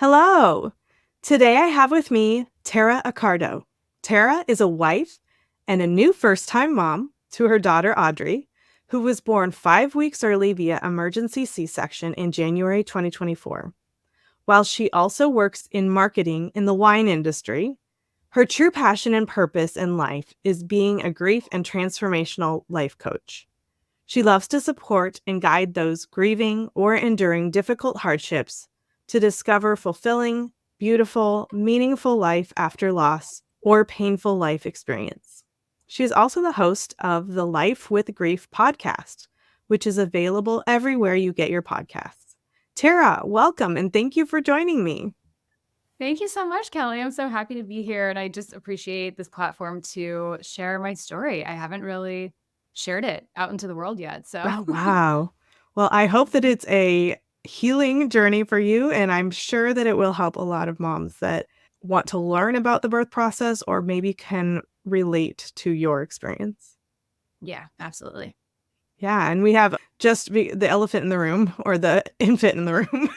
Hello. Today I have with me Tara Accardo. Tara is a wife and a new first-time mom to her daughter Audrey, who was born 5 weeks early via emergency C-section in January 2024. While she also works in marketing in the wine industry, her true passion and purpose in life is being a grief and transformational life coach. She loves to support and guide those grieving or enduring difficult hardships to discover fulfilling, beautiful, meaningful life after loss or painful life experience. She is also the host of the Life with Grief podcast, which is available everywhere you get your podcasts. Tara, welcome and thank you for joining me. Thank you so much, Kelly. I'm so happy to be here, and I just appreciate this platform to share my story. I haven't really shared it out into the world yet, so. Oh, wow. Well, I hope that it's a healing journey for you, and I'm sure that it will help a lot of moms that want to learn about the birth process or maybe can relate to your experience. Yeah, absolutely. Yeah, and we have just the elephant in the room or the infant in the room.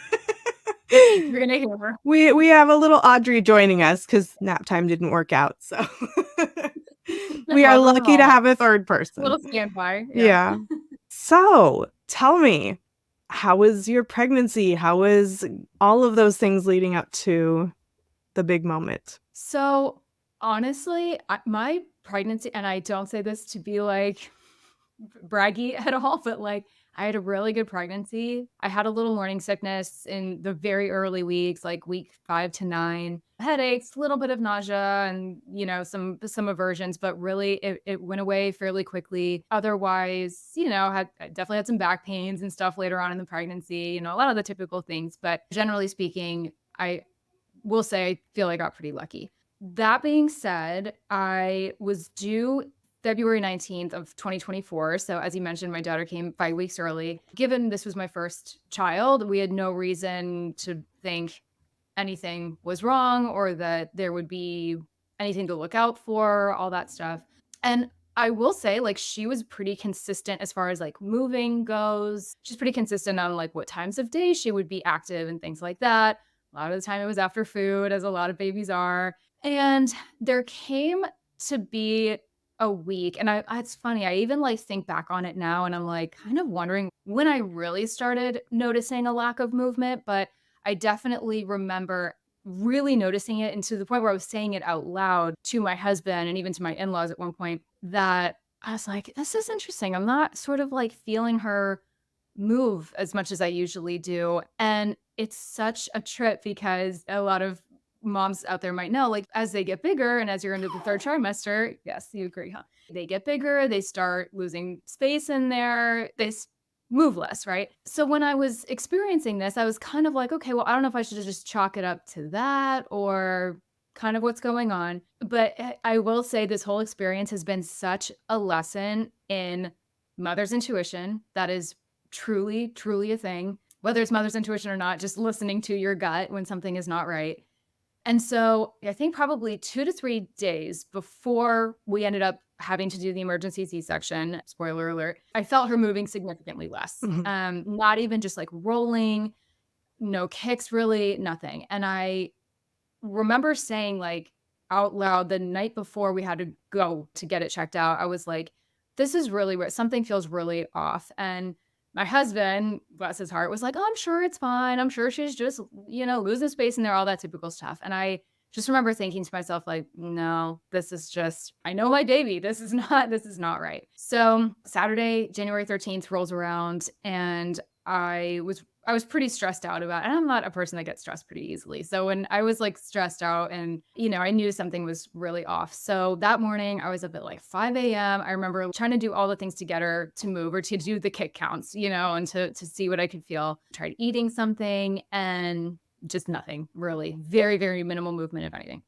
You're gonna hear her. We have a little Audrey joining us because nap time didn't work out, so we are Welcome lucky to home. have a third person. Little standby. Yeah. Yeah. So tell me, how was your pregnancy? How was all of those things leading up to the big moment? So honestly, my pregnancy, and I don't say this to be like braggy at all, but like I had a really good pregnancy. I had a little morning sickness in the very early weeks, like week 5 to 9. Headaches, a little bit of nausea, and some aversions, but really it went away fairly quickly. Otherwise, I definitely had some back pains and stuff later on in the pregnancy. A lot of the typical things, but generally speaking, I will say I feel I got pretty lucky. That being said, I was due February 19th of 2024. So as you mentioned, my daughter came 5 weeks early. Given this was my first child, we had no reason to think anything was wrong or that there would be anything to look out for, all that stuff. And I will say, like, she was pretty consistent as far as like moving goes. She's pretty consistent on like what times of day she would be active and things like that. A lot of the time it was after food, as a lot of babies are. And there came to be a week, and it's funny, I even like think back on it now and I'm like kind of wondering when I really started noticing a lack of movement, but I definitely remember really noticing it, and to the point where I was saying it out loud to my husband and even to my in-laws at one point, that I was like, this is interesting. I'm not sort of like feeling her move as much as I usually do. And it's such a trip because a lot of moms out there might know, like, as they get bigger and as you're into the third trimester, yes, you agree, huh? They get bigger, they start losing space in there, move less, right? So when I was experiencing this, I was kind of like, okay, well, I don't know if I should just chalk it up to that or kind of what's going on. But I will say this whole experience has been such a lesson in mother's intuition. That is truly, truly a thing. Whether it's mother's intuition or not, just listening to your gut when something is not right. And so I think probably 2 to 3 days before we ended up having to do the emergency C-section, spoiler alert, I felt her moving significantly less. Mhm. Not even just like rolling, no kicks, really, nothing. And I remember saying like out loud the night before we had to go to get it checked out, I was like, this is really weird. Something feels really off. And my husband, bless his heart, was like, oh, I'm sure it's fine. I'm sure she's just, losing space in there, all that typical stuff. And I just remember thinking to myself, like, no, this is just, I know my baby. This is not right. So Saturday, January 13th rolls around, and I was pretty stressed out about it. And I'm not a person that gets stressed pretty easily. So when I was like stressed out and, I knew something was really off. So that morning I was up at like 5 a.m. I remember trying to do all the things to get her to move or to do the kick counts, and to see what I could feel. Tried eating something and just nothing really. Very, very minimal movement, if anything.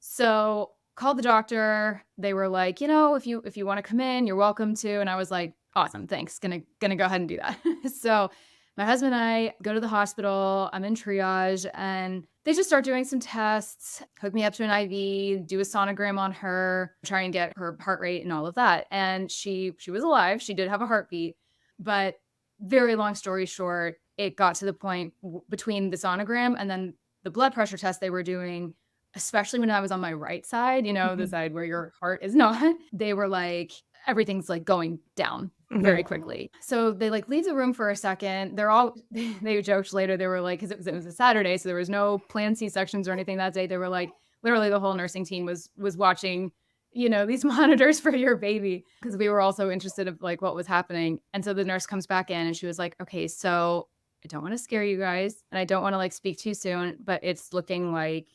So called the doctor. They were like, if you want to come in, you're welcome to. And I was like, awesome, thanks. Gonna go ahead and do that. So my husband and I go to the hospital. I'm in triage, and they just start doing some tests, hook me up to an IV, do a sonogram on her, try and get her heart rate and all of that. And she was alive. She did have a heartbeat, but very long story short, it got to the point between the sonogram and then the blood pressure test they were doing, especially when I was on my right side, the Mhm. side where your heart is not, they were like, everything's like going down very Mhm. quickly. So they like leave the room for a second. They're all, they joked later, they were like, because it was a Saturday, so there was no planned C-sections or anything that day. They were like, literally the whole nursing team was watching, these monitors for your baby, because we were also interested of like what was happening. And so the nurse comes back in and she was like, okay, so I don't want to scare you guys and I don't want to like speak too soon, but it's looking like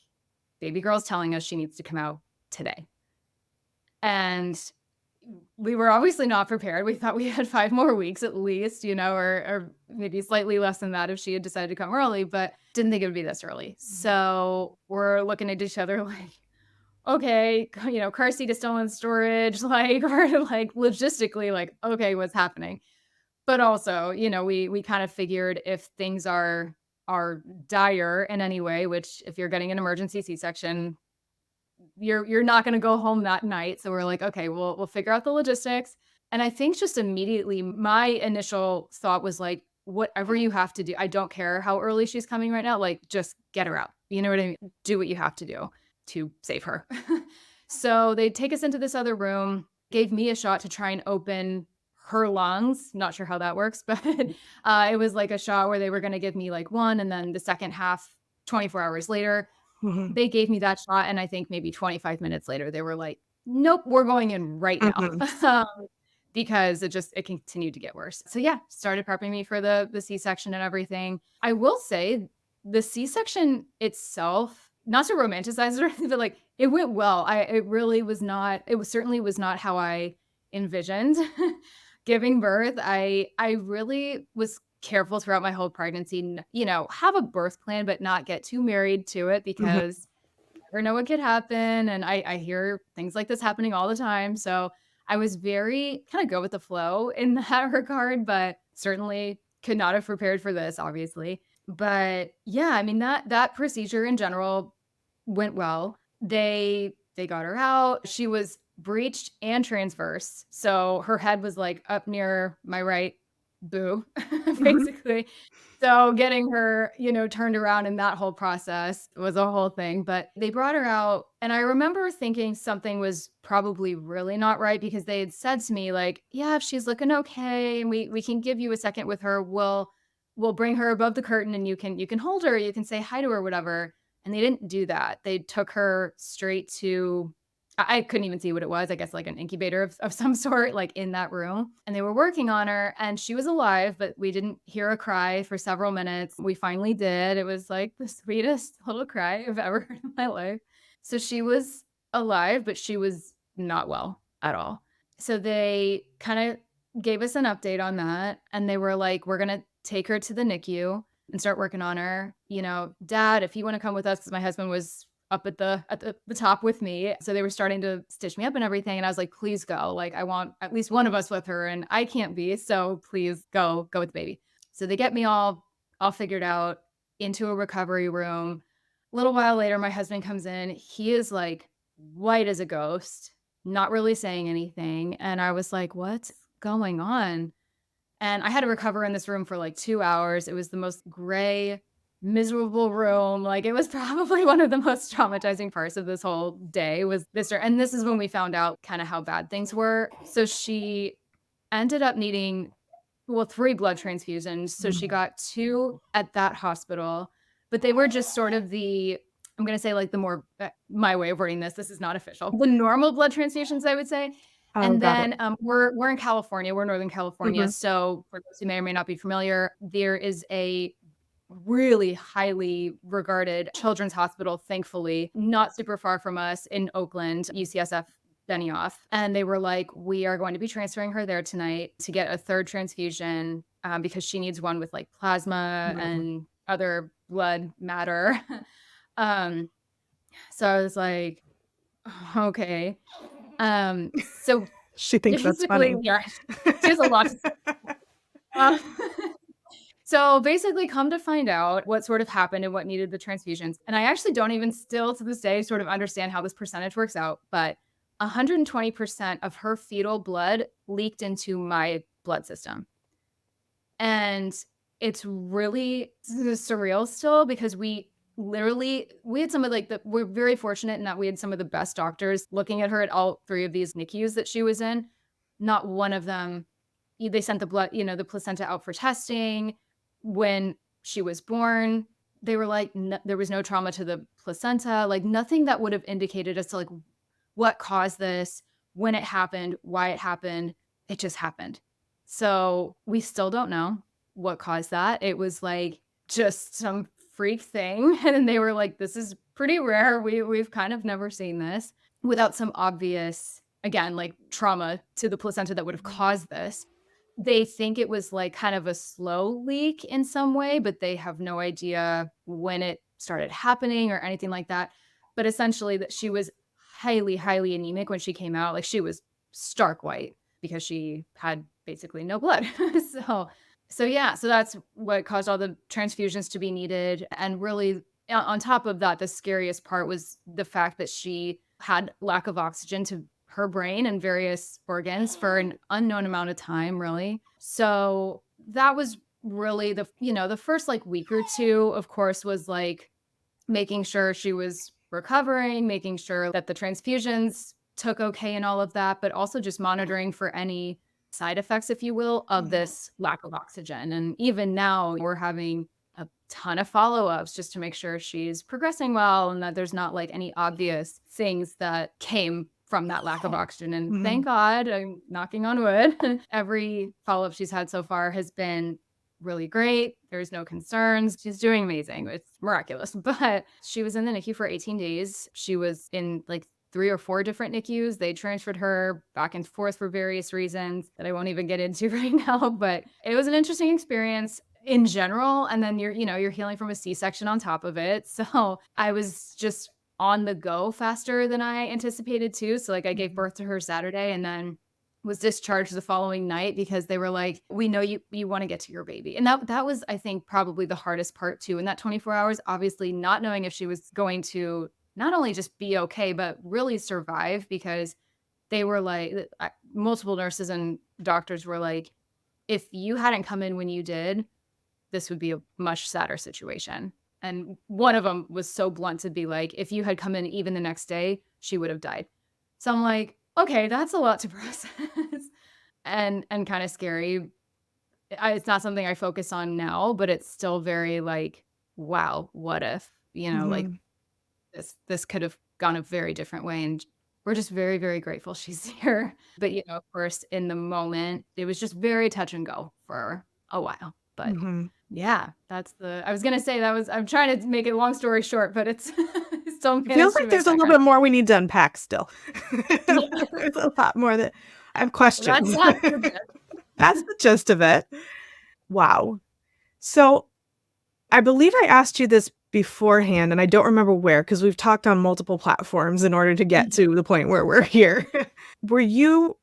baby girl's telling us she needs to come out today. And we were obviously not prepared. We thought we had 5 more weeks at least, or maybe slightly less than that if she had decided to come early, but didn't think it would be this early. So we're looking at each other like, okay, car seat is still in storage. Like, we're like logistically, like, okay, what's happening? But also, we kind of figured if things are dire in any way, which if you're getting an emergency C-section, you're not gonna go home that night. So we're like, okay, we'll figure out the logistics. And I think just immediately my initial thought was like, whatever you have to do, I don't care how early she's coming right now, like just get her out. You know what I mean? Do what you have to do to save her. So they take us into this other room, gave me a shot to try and open her lungs. Not sure how that works, but it was like a shot where they were going to give me like one, and then the second half 24 hours later Mhm. they gave me that shot, and I think maybe 25 minutes later, they were like, "Nope, we're going in right now." Mhm. Because it continued to get worse. So yeah, started prepping me for the C-section and everything. I will say the C-section itself, not to romanticize it or anything, but like it went well. It really was not, it was certainly was not how I envisioned giving birth. I really was careful throughout my whole pregnancy, have a birth plan, but not get too married to it Mhm. because you never know what could happen. And I hear things like this happening all the time. So I was very kind of go with the flow in that regard, but certainly could not have prepared for this, obviously. But yeah, I mean that procedure in general went well. They got her out. She was breached and transverse. So her head was like up near my right boo, Mhm. basically. So getting her, turned around in that whole process was a whole thing. But they brought her out. And I remember thinking something was probably really not right because they had said to me, like, yeah, if she's looking okay and we can give you a second with her, we'll bring her above the curtain and you can hold her, you can say hi to her, whatever. And they didn't do that. They took her straight to I couldn't even see what it was. I guess like an incubator of some sort, like in that room. And they were working on her and she was alive, but we didn't hear a cry for several minutes. We finally did. It was like the sweetest little cry I've ever heard in my life. So she was alive, but she was not well at all. So they kind of gave us an update on that. And they were like, we're going to take her to the NICU and start working on her. Dad, if you want to come with us, because my husband was up at the top with me. So they were starting to stitch me up and everything. And I was like, please go. Like, I want at least one of us with her, and I can't be. So please go with the baby. So they get me all figured out into a recovery room. A little while later, my husband comes in. He is like white as a ghost, not really saying anything. And I was like, what's going on? And I had to recover in this room for like 2 hours. It was the most gray, miserable room. Like, it was probably one of the most traumatizing parts of this whole day was this. And this is when we found out kind of how bad things were. So she ended up needing, well, 3 blood transfusions. So she Mhm. got 2 at that hospital, but they were just sort of I'm going to say like the more, my way of wording this is not official, the normal blood transfusions, I would say. Oh, And got it. then we're in California, we're Northern California. Mhm. So for those who may or may not be familiar, there is a really highly regarded children's hospital, thankfully, not super far from us in Oakland, UCSF Benioff. And they were like, we are going to be transferring her there tonight to get a 3rd transfusion because she needs one with like plasma Mhm. and other blood matter. um, so I was like, okay. So She thinks that's basically, funny. yeah, she has a lot to say. Uh, So basically, come to find out what sort of happened and what needed the transfusions. And I actually don't even still to this day sort of understand how this percentage works out, but 120% of her fetal blood leaked into my blood system. And it's really surreal still because literally, we had some of we're very fortunate in that we had some of the best doctors looking at her at all 3 of these NICUs that she was in. Not one of them, they sent the blood, the placenta out for testing. When she was born, they were like, there was no trauma to the placenta, like nothing that would have indicated as to like what caused this, when it happened, why it happened. It just happened. So we still don't know what caused that. It was like just some freak thing. And they were like, this is pretty rare. We've kind of never seen this without some obvious, again, like trauma to the placenta that would have caused this. They think it was like kind of a slow leak in some way, but they have no idea when it started happening or anything like that. But essentially that she was highly, highly anemic when she came out. Like she was stark white because she had basically no blood. So yeah, so that's what caused all the transfusions to be needed. And really on top of that, the scariest part was the fact that she had lack of oxygen to her brain and various organs for an unknown amount of time, really. So that was really the first like week or two, of course, was like making sure she was recovering, making sure that the transfusions took okay and all of that, but also just monitoring for any side effects, if you will, of this lack of oxygen. And even now we're having a ton of follow-ups just to make sure she's progressing well and that there's not like any obvious things that came from that lack of oxygen. And thank God, I'm knocking on wood, every follow-up she's had so far has been really great. There's no concerns. She's doing amazing. It's miraculous. But she was in the NICU for 18 days. She was in like 3 or 4 different NICUs. They transferred her back and forth for various reasons that I won't even get into right now. But it was an interesting experience in general. And then you're healing from a C-section on top of it. So I was just on the go faster than I anticipated too. So like I gave birth to her Saturday and then was discharged the following night because they were like, we know you want to get to your baby. And that was, I think, probably the hardest part too. In that 24 hours, obviously not knowing if she was going to not only just be okay, but really survive, because they were like, multiple nurses and doctors were like, if you hadn't come in when you did, this would be a much sadder situation. And one of them was so blunt to be like, if you had come in even the next day, she would have died. So I'm like, okay, that's a lot to process and kind of scary. It's not something I focus on now, but it's still very like, wow, what if, like this could have gone a very different way. And we're just very, very grateful she's here. But, of course, in the moment, it was just very touch and go for a while. But yeah, I was going to say I'm trying to make it long story short, but it's still It feels like there's a little bit more we need to unpack still. Yeah. There's a lot more that I have questions. That's the That's the gist of it. Wow. So I believe I asked you this beforehand, and I don't remember where, because we've talked on multiple platforms in order to get to the point where we're here. Were you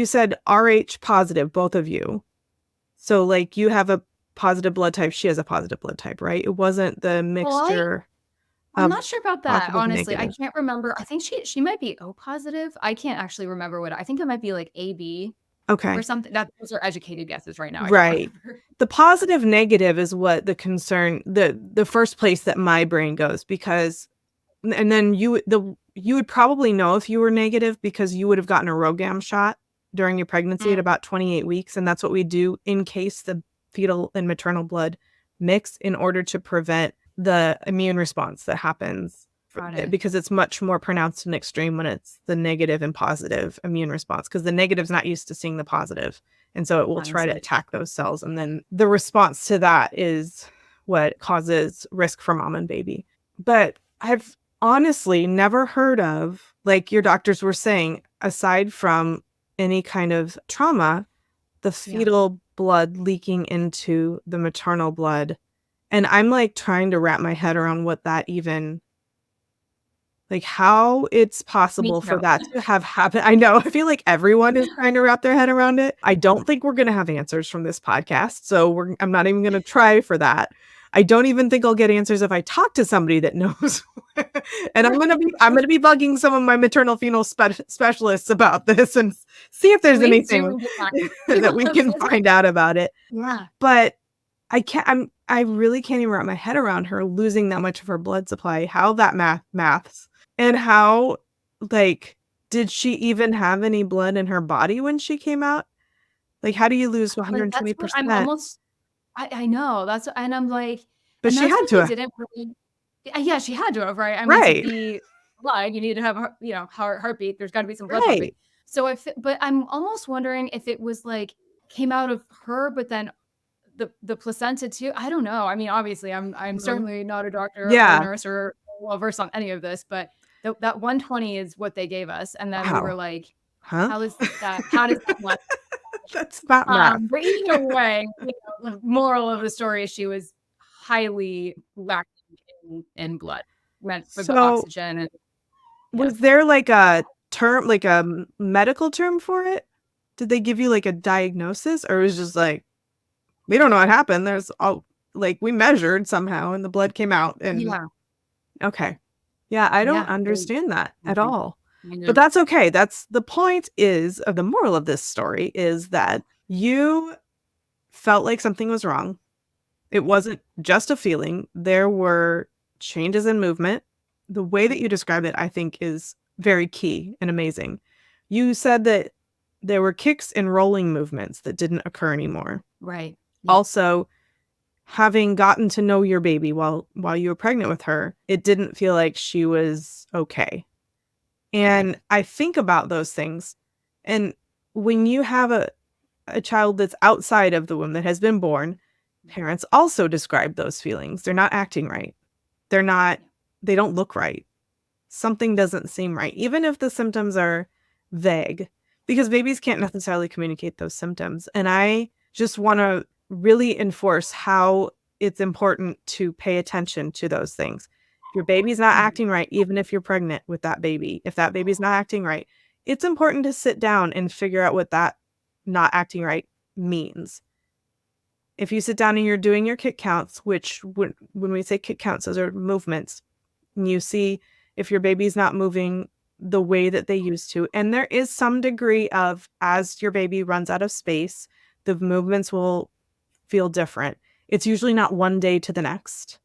said RH positive, both of you. So like you have a positive blood type, she has a positive blood type, right? It wasn't the mixture. I'm not sure about that, honestly. Negative. I can't remember. I think she might be O positive. I can't actually remember I think it might be like AB. Okay. Or something. Those are educated guesses right now. Right. The positive negative is what the concern, the first place that my brain goes, because, and then you would probably know if you were negative because you would have gotten a RhoGAM shot during your pregnancy at about 28 weeks. And that's what we do in case the fetal and maternal blood mix in order to prevent the immune response that happens, because it's much more pronounced and extreme when it's the negative and positive immune response, because the negative's not used to seeing the positive. And so it will try to attack those cells. And then the response to that is what causes risk for mom and baby. But I've honestly never heard of, like your doctors were saying, aside from any kind of trauma, the fetal blood leaking into the maternal blood. And I'm like trying to wrap my head around what that even, like how it's possible for that to have happened. I know, I feel like everyone is trying to wrap their head around it. I don't think we're going to have answers from this podcast. So I'm not even going to try for that. I don't even think I'll get answers if I talk to somebody that knows. And I'm going to be bugging some of my maternal fetal specialists about this and see if there's anything that we can find out about it. Yeah. But I really can't even wrap my head around her losing that much of her blood supply, how that maths, and how, like, did she even have any blood in her body when she came out? Like, how do you lose Like, that's what I'm 120%? almost I know, that's and I'm like But and she that's had why to they have. didn't really yeah, she had to have, right? I mean, to Right, be alive, you need to have heartbeat, there's gotta be some blood pumping. right. So if but I'm almost wondering if it was, like, came out of her, but then the placenta too? I don't know. I mean, obviously, I'm Mhm. certainly not a doctor or a Yeah. nurse or well versed on any of this, but that 120 is what they gave us, and then we were Wow. like, Huh? how does that one That's not math. but either way, the moral of the story is she was highly lacking in blood, meant for the So, oxygen and yeah. was there, like, a term, like, a medical term for it? Did they give you, like, a diagnosis, or it was just like, "We don't know what happened, there's all," like, "We measured somehow and the blood came out," and Yeah, okay. Yeah, I don't yeah, they understand that at mhm, all. kind But of that's okay. That's the point is of the moral of this story is that you felt like something was wrong. It wasn't just a feeling. There were changes in movement. The way that you described it, I think, is very key and amazing. You said that there were kicks and rolling movements that didn't occur anymore. right, yeah, Also, having gotten to know your baby while you were pregnant with her, it didn't feel like she was okay. right, And I think about those things. And when you have a child that's outside of the womb that has been born, parents also describe those feelings. They're not acting right. They're not, yeah, they don't look right. Something doesn't seem right, even if the symptoms are vague, because babies can't necessarily communicate those symptoms. And I just want to really enforce how it's important to pay attention to those things. If your baby's not mhm, acting right, even if you're pregnant with that baby, if that baby's not acting right, it's important to sit down and figure out what that not acting right means. If you sit down and you're doing your kick counts, which when we say kick counts, those are movements, and you see if your baby's not moving the way that they used to. And there is some degree of as your baby runs out of space, the movements will feel different. It's usually not one day to the next.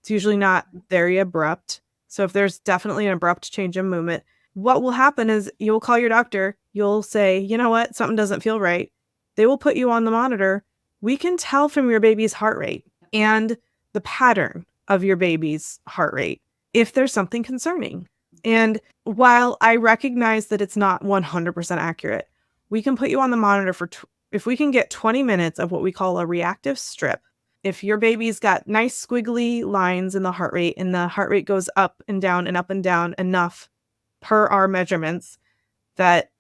It's usually not very abrupt. So if there's definitely an abrupt change in movement, what will happen is you'll call your doctor. You'll say, you know what, something doesn't feel right. They will put you on the monitor. We can tell from your baby's heart rate and the pattern of your baby's heart rate if there's something concerning. And while I recognize that it's not 100% accurate, we can put you on the monitor for, if we can get 20 minutes of what we call a reactive strip. If your baby's got nice squiggly lines in the heart rate and the heart rate goes up and down enough per our measurements that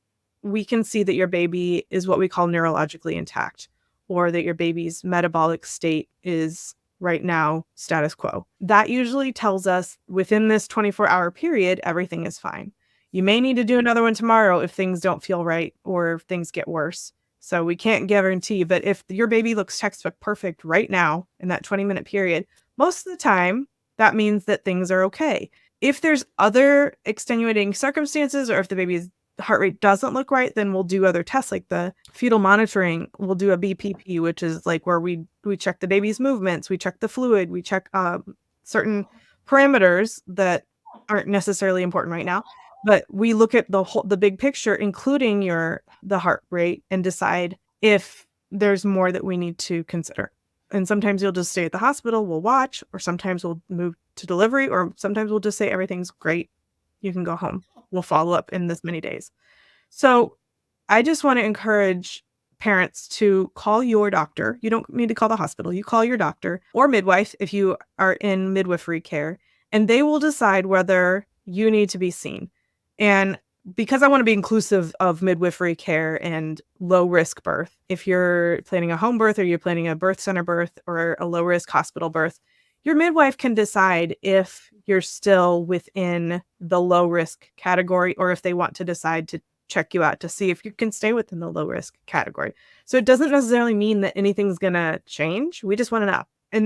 we can see that your baby is what we call neurologically intact, or that your baby's metabolic state is right now status quo. That usually tells us within this 24-hour period, everything is fine. You may need to do another one tomorrow if things don't feel right or if things get worse. So we can't guarantee, but if your baby looks textbook perfect right now in that 20-minute period, most of the time that means that things are okay. If there's other extenuating circumstances or if the baby's heart rate doesn't look right, then we'll do other tests like the fetal monitoring. We'll do a BPP, which is like where we check the baby's movements, we check the fluid, we check certain parameters that aren't necessarily important right now, but we look at the big picture, including the heart rate, and decide if there's more that we need to consider. And sometimes you'll just stay at the hospital, we'll watch, or sometimes we'll move to delivery, or sometimes we'll just say everything's great. You can go home. We'll follow up in this many days. So I just want to encourage parents to call your doctor. You don't need to call the hospital. You call your doctor or midwife if you are in midwifery care, and they will decide whether you need to be seen. And because I want to be inclusive of midwifery care and low risk birth, if you're planning a home birth or you're planning a birth center birth or a low risk hospital birth, your midwife can decide if you're still within the low risk category or if they want to decide to check you out to see if you can stay within the low risk category. So it doesn't necessarily mean that anything's going to change. We just want to know.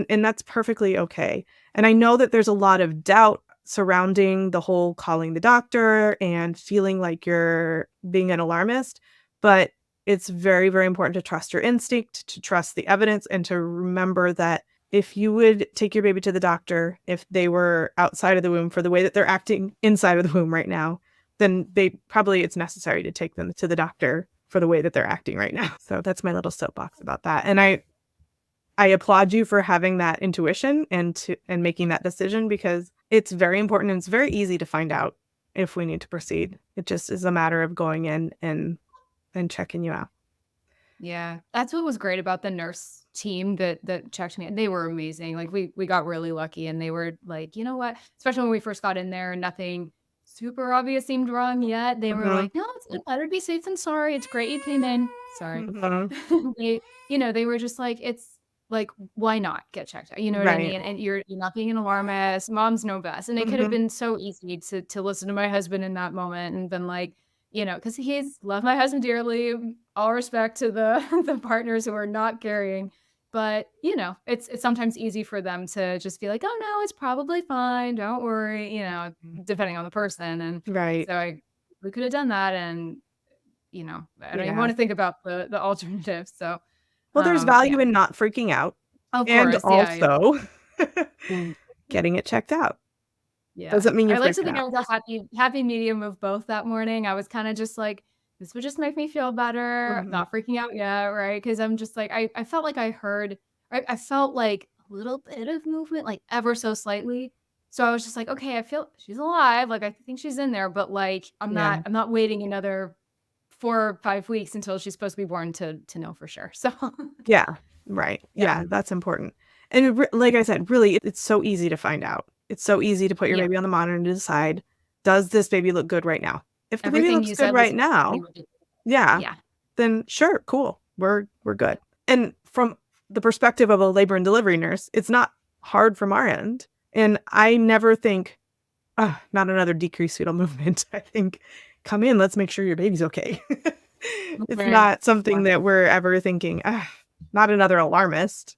And that's perfectly okay. And I know that there's a lot of doubt surrounding the whole calling the doctor and feeling like you're being an alarmist, but it's very, very important to trust your instinct, to trust the evidence, and to remember that if you would take your baby to the doctor if they were outside of the womb for the way that they're acting inside of the womb right now, then it's necessary to take them to the doctor for the way that they're acting right now. So that's my little soapbox about that. And I applaud you for having that intuition and making that decision, because it's very important and it's very easy to find out if we need to proceed. It just is a matter of going in and checking you out. Yeah. That's what was great about the nurse team that checked me. They were amazing. Like we got really lucky, and they were like, you know what? Especially when we first got in there, nothing super obvious seemed wrong yet. They were Mm-hmm. like, no, it's better to be safe than sorry. It's great you came in. Sorry. Mm-hmm. They, they were just like, it's like, why not get checked out? You know what I Right. mean? And you're not being an alarmist. Moms know best. And it could have Mm-hmm. been so easy to listen to my husband in that moment and been like, because he's loved my husband dearly. All respect to the the partners who are not carrying, but it's sometimes easy for them to just be like, "Oh no, it's probably fine. Don't worry." Depending on the person, and Right. so we could have done that, and I don't even want Yeah. to think about the alternatives. So, Well, there's value yeah, in not freaking out of and course, yeah, yeah. also Mm. getting it checked out. Yeah. Doesn't mean I you're like to freaking think I out. was a happy medium of both that morning. I was kinda just like, "This would just make me feel better, Mm-hmm. not freaking out yet," right? Because 'Cause I'm just like I felt like I heard I felt like a little bit of movement, like, ever so slightly. So I was just like, "Okay, I feel she's alive, like, I think she's in there, but, like, Yeah. I'm not waiting another 4 or 5 weeks until she's supposed to be born to know for sure." So, Yeah. Right. yeah. Yeah. That's important. And like I said, really, it's so easy to find out. It's so easy to put your Yeah. baby on the monitor and decide, does this baby look good right now? If the baby Everything looks you good said was right now, ridiculous. yeah, Yeah. then sure, cool. We're good. And from the perspective of a labor and delivery nurse, it's not hard from our end. And I never think, not another decreased fetal movement. I think, come in, let's make sure your baby's okay. It's Right. not something Yeah. that we're ever thinking, not another alarmist,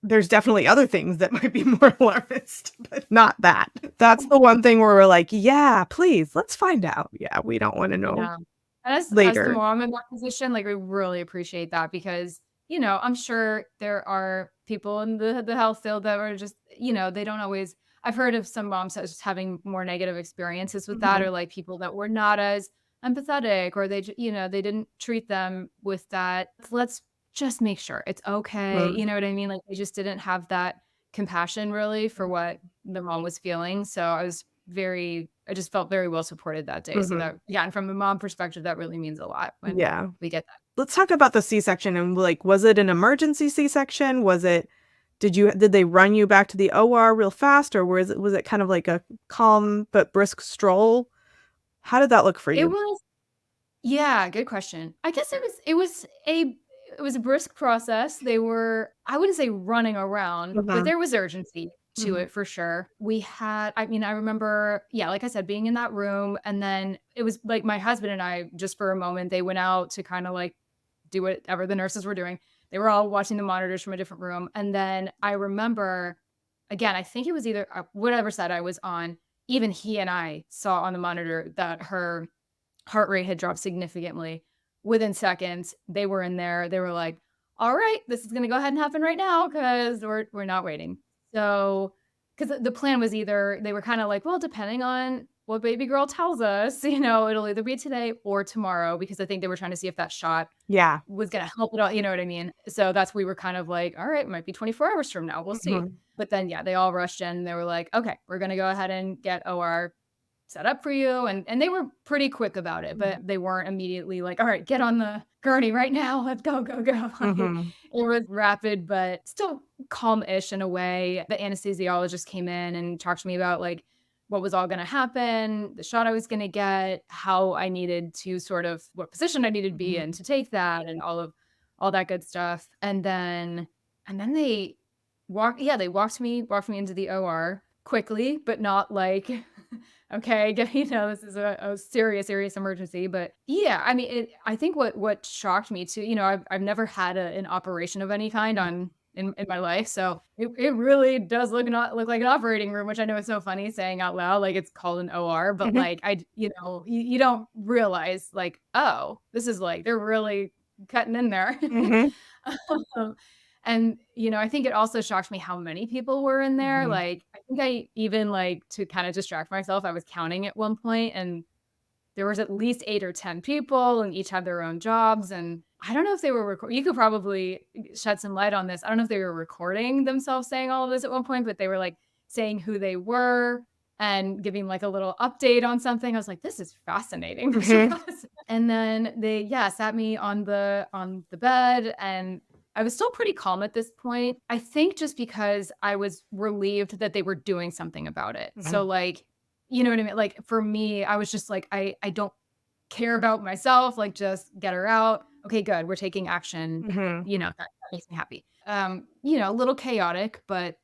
There's definitely other things that might be more alarmist, but not that. That's the one thing where we're like, yeah, please, let's find out. Yeah, we don't want to know Yeah. And as the later. mom in that position, like, we really appreciate that because, I'm sure there are people in the health field that are just, they don't always I've heard of some moms as having more negative experiences with that, Mhm, or, like, people that were not as empathetic, or they didn't treat them with that, "Let's just make sure it's okay." mhm. You know what I mean? Like, they just didn't have that compassion really for what the mom was feeling, so I just felt very well supported that day, so Mhm. that yeah, and from the mom perspective, that really means a lot when Yeah. we get that. Let's talk about the C-section and like, was it an emergency C-section? Did they run you back to the OR real fast, or was it kind of like a calm but brisk stroll? How did that look for It you? was Yeah, good question. I guess it was a brisk process. They were I wouldn't say running around, but Mhm, there was urgency to mhm. it for sure. I mean, I remember, yeah, like I said, being in that room, and then it was like my husband and I, just for a moment, they went out to kind of like do whatever the nurses were doing. They were all watching the monitors from a different room. And then I remember, again, I think it was either whatever side I was on, even he and I saw on the monitor that her heart rate had dropped significantly. Within seconds, they were in there. They were like, "All right, this is going to go ahead and happen right now because we're not waiting." So, because the plan was either they were kind of like, "Well, depending on what baby girl tells us, it'll either be today or tomorrow," because I think they were trying to see if that shot Yeah. was gonna help at all, you know what I mean? So that's we were kind of like, "All right, it might be 24 hours from now, we'll see." Mhm, But then, yeah, they all rushed in, they were like, "Okay, we're gonna go ahead and get OR set up for you," and they were pretty quick about it, mhm, but they weren't immediately like, "All right, get on the gurney right now, let's go, go, go." Like, it mhm, was rapid, but still calm-ish in a way. The anesthesiologist came in and talked to me about, like, what was all gonna happen, the shot I was gonna get, how I needed to sort of what position I needed to be in mhm, to take that, and all that good stuff, and then they walked me into the OR quickly, but not like, "Okay, this is a serious, serious emergency," but yeah, I mean, I think what shocked me too, I've never had an operation of any kind in my life, so it really does look like an operating room, which I know is so funny saying out loud, like, it's called an OR, but, mhm, like, you don't realize, like, "Oh, this is, like, they're really cutting in there." mhm. Um, And, I think it also shocked me how many people were in there. Mhm. Like, I think I even like to kind of distract myself, I was counting at one point and there was at least 8 or 10 people and each had their own jobs. And I don't know if they were you could probably shed some light on this. I don't know if they were recording themselves saying all of this at one point, but they were like saying who they were and giving like a little update on something. I was like, this is fascinating. This is Mhm. fascinating. And then they, sat me on the bed, and I was still pretty calm at this point. I think just because I was relieved that they were doing something about it. So Mhm. like, you know what I mean? Like for me, I was just like, I don't care about myself. Like just get her out. Okay, good. We're taking action. Mhm. That makes me happy. A little chaotic, but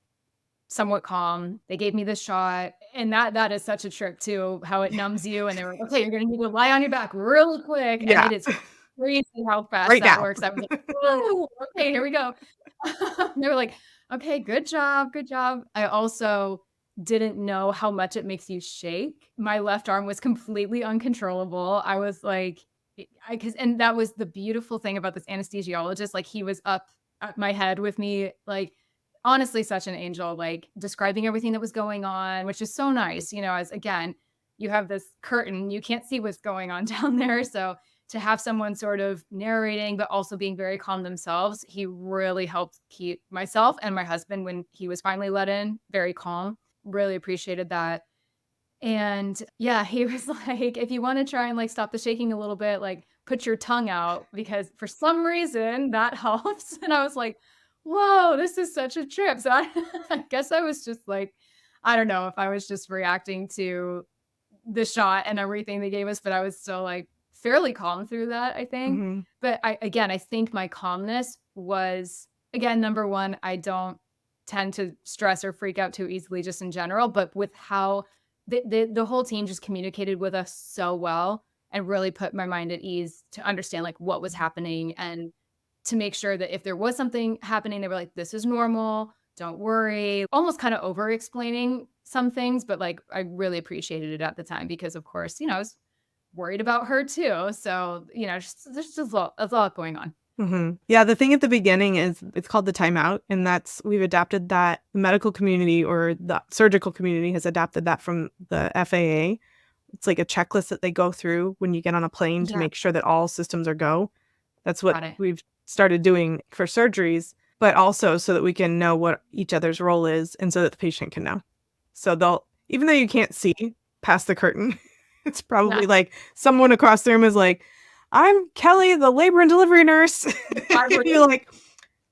somewhat calm. They gave me the shot, and that is such a trip too, how it numbs you, and they were like, "Okay, you're gonna need to lie on your back really quick," and Yeah. it is crazy how fast Right that now. works. I was like, "Whoa, okay, here we go." They were like, "Okay, good job, good job." I also didn't know how much it makes you shake. My left arm was completely uncontrollable. I was like, and that was the beautiful thing about this anesthesiologist. Like he was up at my head with me, like honestly such an angel, like describing everything that was going on, which is so nice, as again, you have this curtain, you can't see what's going on down there. So to have someone sort of narrating, but also being very calm themselves, he really helped keep myself and my husband, when he was finally let in, very calm. Really appreciated that. And yeah, he was like, if you want to try and like stop the shaking a little bit, like put your tongue out because for some reason that helps. And I was like, whoa, this is such a trip. So I guess I was just like, I don't know if I was just reacting to the shot and everything they gave us, but I was still like fairly calm through that, I think. Mhm. But I think my calmness was, again, number one, I don't tend to stress or freak out too easily just in general, but with how the whole team just communicated with us so well and really put my mind at ease to understand like what was happening, and to make sure that if there was something happening, they were like, this is normal. Don't worry. Almost kind of over explaining some things, but like I really appreciated it at the time because, of course, I was worried about her too. So, there's just a lot going on. Mhm. Yeah, the thing at the beginning is it's called the timeout, and we've adapted that. The medical community or the surgical community has adapted that from the FAA. It's like a checklist that they go through when you get on a plane to Yeah. make sure that all systems are go. That's what Got it. we've started doing for surgeries, but also so that we can know what each other's role is and so that the patient can know. So even though you can't see past the curtain, it's Yeah. probably like someone across the room is like, I'm Kelly, the labor and delivery nurse. And you're like,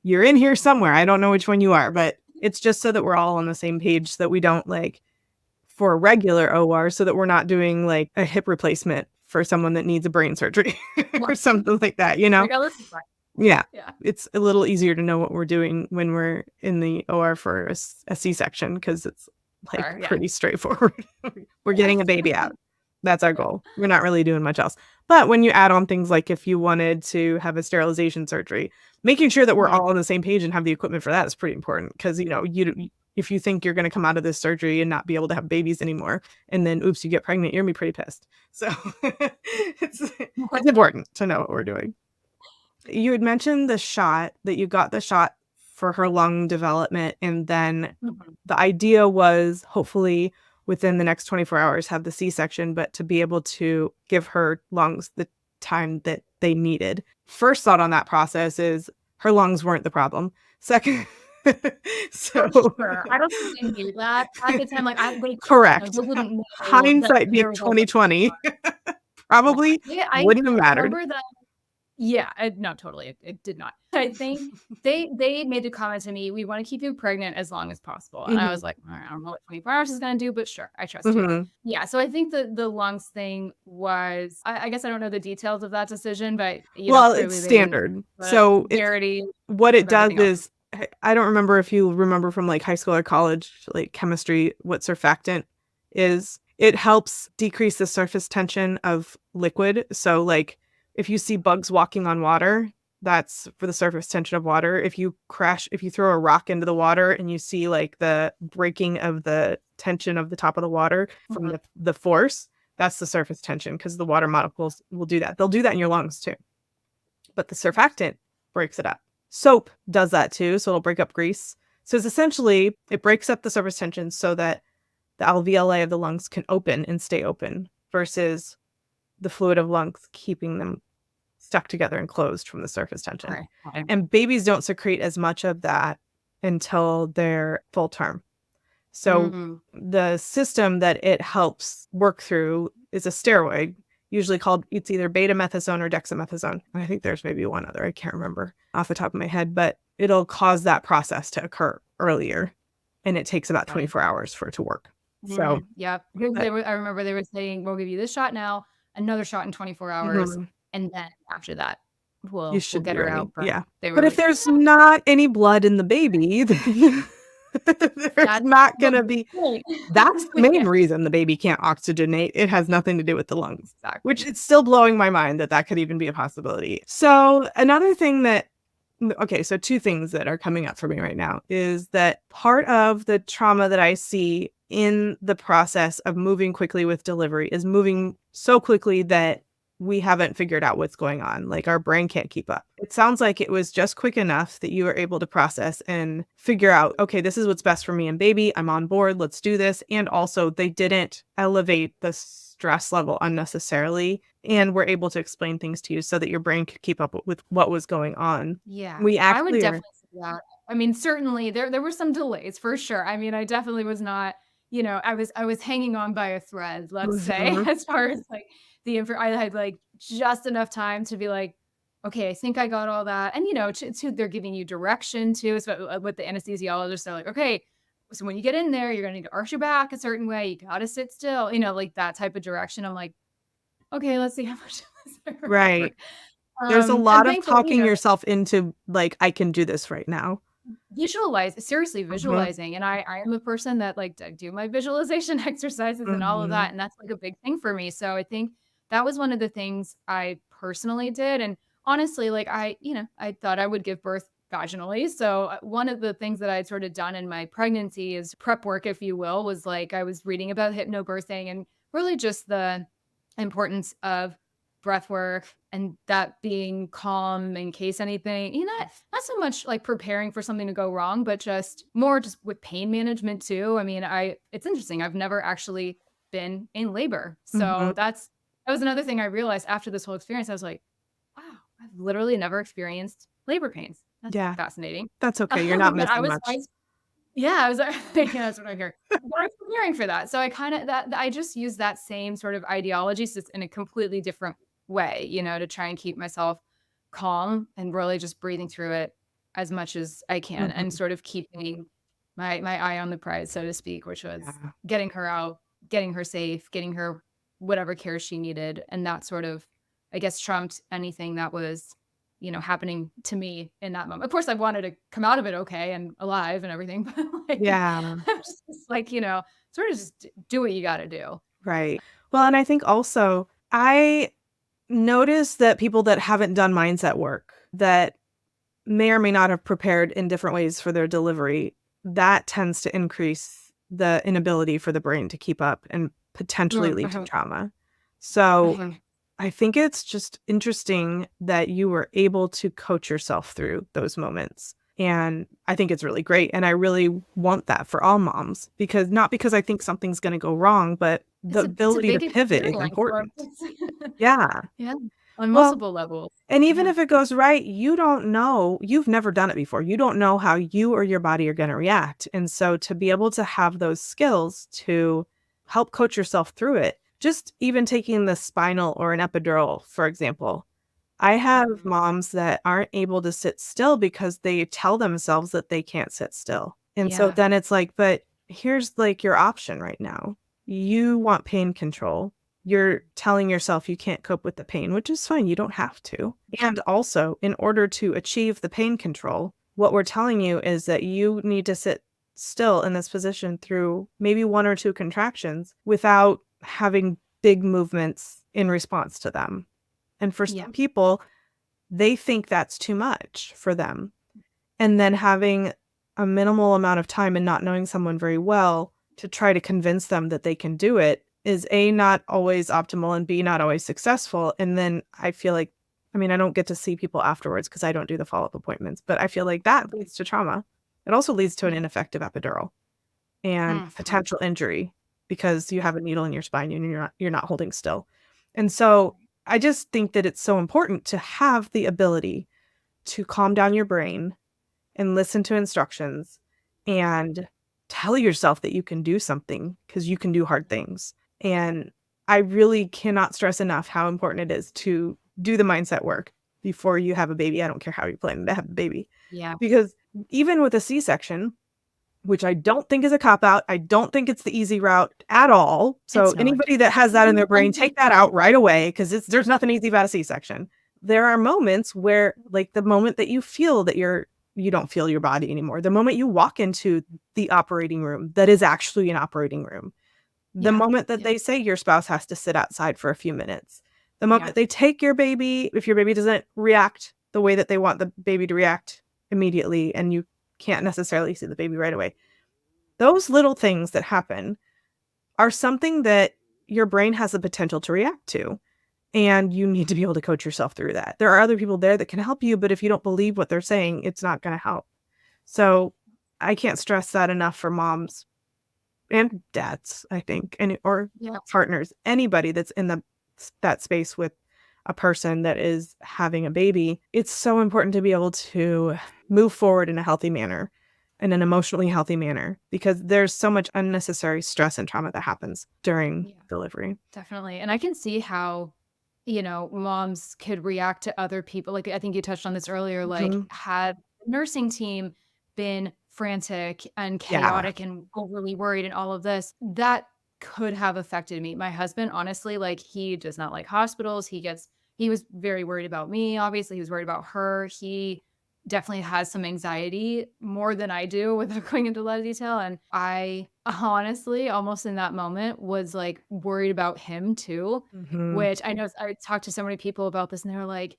you're in here somewhere. I don't know which one you are, but it's just so that we're all on the same page so that we don't like for a regular OR so that we're not doing like a hip replacement for someone that needs a brain surgery or something like that, Like, oh, this is fine. Yeah. Yeah. It's a little easier to know what we're doing when we're in the OR for a C-section because it's like Sure, yeah. pretty straightforward. We're getting a baby out. That's our goal. We're not really doing much else. But when you add on things like if you wanted to have a sterilization surgery, making sure that we're all on the same page and have the equipment for that is pretty important because, if you think you're going to come out of this surgery and not be able to have babies anymore, and then, oops, you get pregnant, you're going to be pretty pissed. So it's important to know what we're doing. You had mentioned that you got the shot for her lung development, and then Mhm. the idea was hopefully within the next 24 hours have the C-section, but to be able to give her lungs the time that they needed. First thought on that process is her lungs weren't the problem. Second, so Sure. I don't think they knew that at the time. Like, they correct. wouldn't know that Hindsight being there was a 2020, yeah. probably Yeah, I wouldn't have mattered. remember that. Yeah, no, totally. It did not. I think they made the comment to me, "We want to keep you pregnant as long as possible." And I was Mhm. like, "All right, I don't know what 24 hours is gonna do, but sure, I trust you." Mhm. Yeah, so I think the lungs thing was, I guess I don't know the details of that decision, but Well, it's clearly they didn't standard. put So it's clarity what it of does everything else. is I don't remember if you remember from like high school or college, like chemistry, what surfactant is. It helps decrease the surface tension of liquid. So like if you see bugs walking on water, that's for the surface tension of water. If you throw a rock into the water and you see like the breaking of the tension of the top of the water from Mhm. the force, that's the surface tension because the water molecules will do that. They'll do that in your lungs too. But the surfactant breaks it up. Soap does that too, so it'll break up grease. So it's essentially, it breaks up the surface tension so that the alveoli of the lungs can open and stay open versus the fluid of lungs keeping them stuck together and closed from the surface tension. Okay. Okay. And babies don't secrete as much of that until they're full term. So Mm, the system that it helps work through is a steroid, usually called, it's either betamethasone or dexamethasone. I think there's maybe one other, I can't remember off the top of my head, but it'll cause that process to occur earlier. And it takes about okay. 24 hours for it to work. So Yeah. Because but, I remember they were saying, "We'll give you this shot now, another shot in 24 hours, mhm, and then after that, you we'll should be get her ready. out." But Yeah. they were But if like, there's not any blood in the baby, then there's "That's not going the to be. point." That's the main Yeah, reason the baby can't oxygenate. It has nothing to do with the lungs, which exactly. it's still blowing my mind that that could even be a possibility. So another thing that, okay, so two things that are coming up for me right now is that part of the trauma that I see in the process of moving quickly with delivery is moving so quickly that we haven't figured out what's going on. Like our brain can't keep up. It sounds like it was just quick enough that you were able to process and figure out, okay, this is what's best for me and baby. I'm on board. Let's do this. And also, they didn't elevate the stress level unnecessarily and were able to explain things to you so that your brain could keep up with what was going on. Yeah, We I would actually are. definitely say that. I mean, certainly there were some delays for sure. I mean, I definitely was not, I was hanging on by a thread, let's say, Mhm. as far as like I had like just enough time to be like, okay, I think I got all that. And they're giving you direction too. So with the anesthesiologist, they're like, okay, so when you get in there, you're gonna need to arch your back a certain way. You gotta sit still, like that type of direction. I'm like, okay, let's see how much of this I remember. Right. There's a And lot of thankfully, talking yourself into, like, I can do this right now. seriously Mhm. visualizing, and I am a person that, like, to do my visualization exercises and all of Mhm. that, and that's, like, a big thing for me, so I think that was one of the things I personally did, and honestly, like, I thought I would give birth vaginally, so, one of the things that I had sort of done in my pregnancy is prep work, if you will, was, like, I was reading about hypnobirthing and really just the importance of breath work and that being calm in case anything, not so much like preparing for something to go wrong, but just more just with pain management too. I mean, it's interesting. I've never actually been in labor. So Mhm. that was another thing I realized after this whole experience. I was like, wow, I've literally never experienced labor pains. That's Yeah. fascinating. That's okay. You're not But missing much. yeah, I was like, yeah, that's what I hear. But I was preparing for that. So I kind of I just use that same sort of ideology, just in a completely different way, to try and keep myself calm and really just breathing through it as much as I can and Mhm. sort of keeping my eye on the prize, so to speak, which was Yeah. getting her out, getting her safe, getting her whatever care she needed. And that sort of, I guess, trumped anything that was happening to me in that moment. Of course, I wanted to come out of it okay and alive and everything, but like, Yeah. I was just like, sort of just do what you gotta do. Right. Well, and I think also I notice that people that haven't done mindset work, that may or may not have prepared in different ways for their delivery, that tends to increase the inability for the brain to keep up and potentially Mm, lead to mhm, trauma. So mhm. I think it's just interesting that you were able to coach yourself through those moments. And I think it's really great. And I really want that for all moms because not because I think something's going to go wrong, but the It's a ability to big pivot is experience for important. us. Yeah. Yeah, on Well, multiple levels. and even Yeah. if it goes right, you don't know, you've never done it before. You don't know how you or your body are going to react. And so to be able to have those skills to help coach yourself through it, just even taking the spinal or an epidural, for example. I have Mhm. moms that aren't able to sit still because they tell themselves that they can't sit still. And so Yeah. then it's like, but here's like your option right now. You want pain control. You're telling yourself you can't cope with the pain, which is fine. You don't have to. And also, in order to achieve the pain control, what we're telling you is that you need to sit still in this position through maybe one or two contractions without having big movements in response to them. And for Yeah. some people, they think that's too much for them. And then having a minimal amount of time and not knowing someone very well to try to convince them that they can do it is A, not always optimal and B, not always successful. And then I feel like I mean, I don't get to see people afterwards because I don't do the follow-up appointments, but I feel like that leads to trauma. It also leads to an ineffective epidural and Mhm. potential injury because you have a needle in your spine and you're not holding still. And so I just think that it's so important to have the ability to calm down your brain and listen to instructions and tell yourself that you can do something because you can do hard things. And I really cannot stress enough how important it is to do the mindset work before you have a baby. I don't care how you're planning to have a baby. Yeah. Because even with a C-section, which I don't think is a cop out, I don't think it's the easy route at all. So It's not. anybody that has that in their brain, take that out right away because there's nothing easy about a C-section. There are moments where, like the moment that you feel that you don't feel your body anymore, the moment you walk into the operating room that is actually an operating room, the Yeah. moment that Yeah. they say your spouse has to sit outside for a few minutes, the Yeah. moment they take your baby, if your baby doesn't react the way that they want the baby to react immediately, and you can't necessarily see the baby right away, those little things that happen are something that your brain has the potential to react to. And you need to be able to coach yourself through that. There are other people there that can help you, but if you don't believe what they're saying, it's not going to help. So I can't stress that enough for moms and dads, I think, and or Yeah. partners, anybody that's in that space with a person that is having a baby. It's so important to be able to move forward in a healthy manner, in an emotionally healthy manner, because there's so much unnecessary stress and trauma that happens during Yeah. delivery. Definitely. And I can see how, moms could react to other people. Like, I think you touched on this earlier, like, Mhm. had the nursing team been frantic and Yeah. chaotic and overly worried and all of this, that could have affected me. My husband, honestly, like, he does not like hospitals. He was very worried about me. Obviously, he was worried about her. He definitely has some anxiety more than I do without going into a lot of detail. And I honestly, almost in that moment, was like worried about him too, Mhm. which I know I talked to so many people about this and they were like,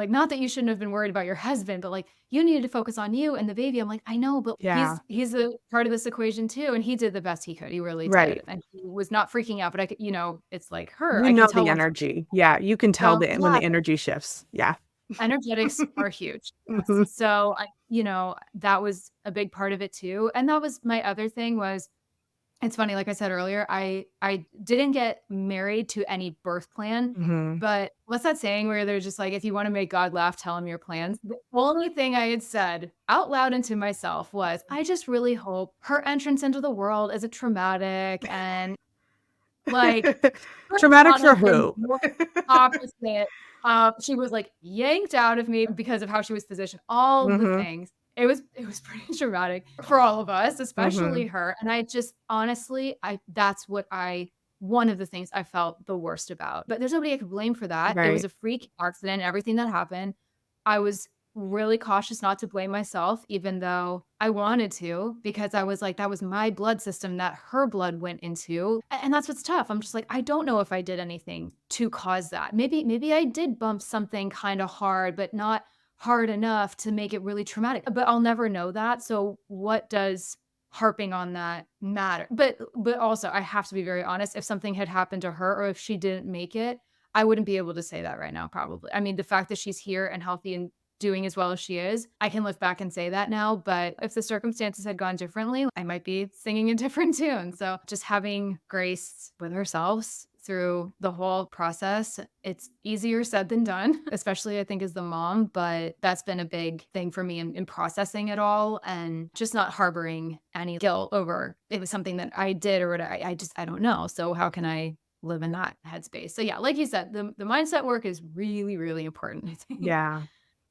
not that you shouldn't have been worried about your husband, but like you needed to focus on you and the baby. I'm like, I know, but Yeah. he's a part of this equation too. And he did the best he could. He really did. Right. And he was not freaking out, but I could, it's like her. You I could know tell the when energy. Yeah, you can tell so the when yeah, the energy shifts. Yeah. energetics are huge, yes. Mhm. So, that was a big part of it too, and that was my other thing was it's funny, like I said earlier, I didn't get married to any birth plan, Mhm. but what's that saying where they're just like, "If you wanna make God laugh, tell him your plans?" The only thing I had said out loud and to myself was, "I just really hope her entrance into the world isn't traumatic and like, could Traumatic not for have been who? more opposite. She was, like, yanked out of me because of how she was positioned, all the Mhm. things. It was pretty traumatic for all of us, especially Mhm. her, and I just honestly, I that's what I one of the things I felt the worst about. But there's nobody I could blame for that. It was Right. a freak accident, everything that happened. I was really cautious not to blame myself, even though I wanted to, because I was like, that was my blood system that her blood went into. And that's what's tough. I'm just like, I don't know if I did anything to cause that. Maybe I did bump something kind of hard, but not hard enough to make it really traumatic. But I'll never know that. So what does harping on that matter? But also I have to be very honest. If something had happened to her or if she didn't make it, I wouldn't be able to say that right now, probably. I mean, the fact that she's here and healthy and doing as well as she is, I can look back and say that now. But if the circumstances had gone differently, I might be singing a different tune. So just having grace with ourselves through the whole process, it's easier said than done, especially I think as the mom. But that's been a big thing for me in processing it all and just not harboring any guilt over it was something that I did or what I don't know. So how can I live in that headspace? So yeah, like you said, the mindset work is really, really important, I think. Yeah.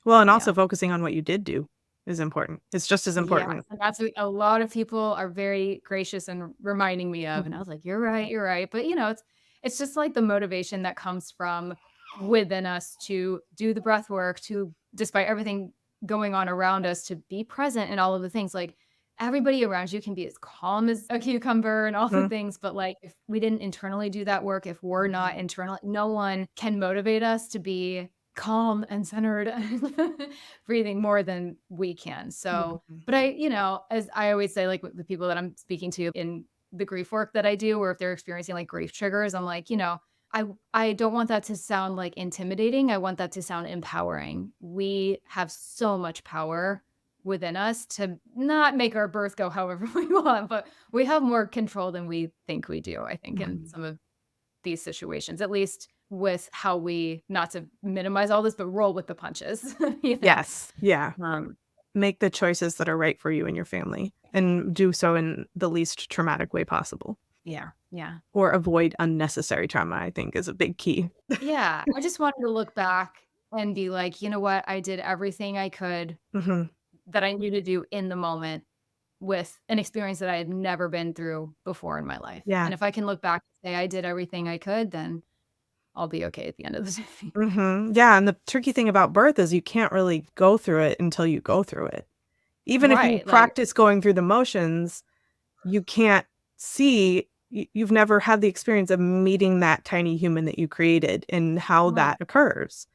Well, and Yeah. also focusing on what you did do is important. It's just as Yes, important. and that's what a lot of people are very gracious and reminding me of, and I Mhm. was like, you're right." But, it's just like the motivation that comes from within us to do the breath work, to despite everything going on around us, to be present in all of the things, like, everybody around you can be as calm as a cucumber and all the Mhm. things, but, like, if we didn't internally do that work, if we're not Mhm. internal no one can motivate us to be calm and centered breathing more than we can. So Mhm. but as I always say, like with the people that I'm speaking to in the grief work that I do, or if they're experiencing like grief triggers, I'm like, I don't want that to sound like intimidating. I want that to sound empowering. We have so much power within us to not make our birth go however we want, but we have more control than we think we do, I think, in Mhm. some of these situations, at least with how we, not to minimize all this, but roll with the punches, you know? Yes. Yeah. Um, Make the choices that are right for you and your family and do so in the least traumatic way possible, yeah, yeah. or avoid unnecessary trauma, I think is a big key. Yeah, I just wanted to look back and be like, "You know what? I did everything I could Mhm. that I knew to do in the moment with an experience that I had never been through before in my life." Yeah. And if I can look back and say I did everything I could, then I'll be okay at the end of the day. Mhm. Yeah, and the tricky thing about birth is you can't really go through it until you go through it. Even if you Right, like practice going through the motions, you can't see you've never had the experience of meeting that tiny human that you created and how right, that occurs.